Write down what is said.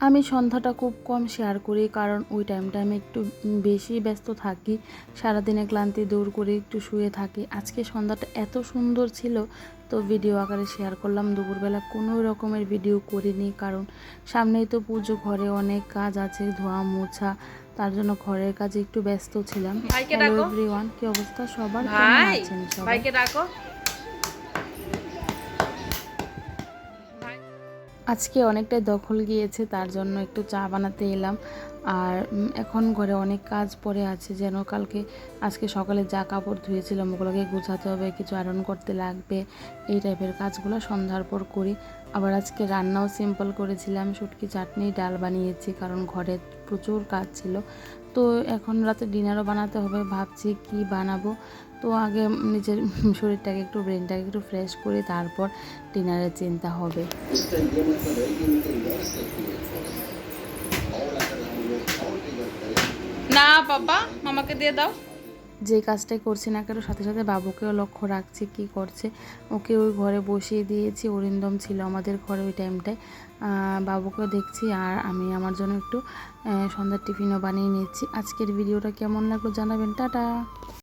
আমি সন্ধ্যাটা খুব কম শেয়ার করি, কারণ ওই টাইমটা আমি একটু বেশি ব্যস্ত থাকি। সারাদিনে ক্লান্তি দূর করে একটু শুয়ে থাকি। আজকে সন্ধ্যাটা এত সুন্দর ছিল, তো ভিডিও আকারে শেয়ার করলাম। দুপুরবেলা কোনো রকমের ভিডিও করিনি, কারণ সামনেই তো পুজো, ঘরে অনেক কাজ আছে, ধোয়া মোছা, তার জন্য ঘরের কাজে একটু ব্যস্ত ছিলাম। হ্যালো এভরিওয়ান, কি অবস্থা সবার, কেমন আছেন সবাই? আজকে অনেকটাই দখল গিয়েছে, তার জন্য একটু চা বানাতে এলাম। আর এখন ঘরে অনেক কাজ পড়ে আছে, যেন আজকে সকালে যা কাপড় ধুয়েছিলাম ওগুলোকে গুছাতে হবে, কিছু আয়রন করতে লাগবে। এই টাইপের কাজগুলো সন্ধ্যার পর করি। আবার আজকে রান্নাও সিম্পল করেছিলাম, শুটকি চাটনি, ডাল বানিয়েছি, কারণ ঘরে প্রচুর কাজ ছিল। তো এখন রাতে ডিনারও বানাতে হবে, ভাবছি কি বানাবো। তো আগে নিজের শরীরটাকে একটু, ব্রেনটাকে একটু ফ্রেশ করি, তারপর ডিনারের চিন্তা হবে। না বাবা, মামাকে দিয়ে দাও। যে কাজটাই করছি না কেন, সাথে সাথে বাবুকেও লক্ষ্য রাখছি কি করছে। ওকে ওই ঘরে বসিয়ে দিয়েছি, অরিন্দম ছিল আমাদের ঘরে ওই টাইমটায়। বাবুকেও দেখছি, আর আমি আমার জন্য একটু সন্ধ্যার টিফিনও বানিয়ে নিচ্ছি। আজকের ভিডিওটা কেমন লাগলো জানাবেন। টাটা।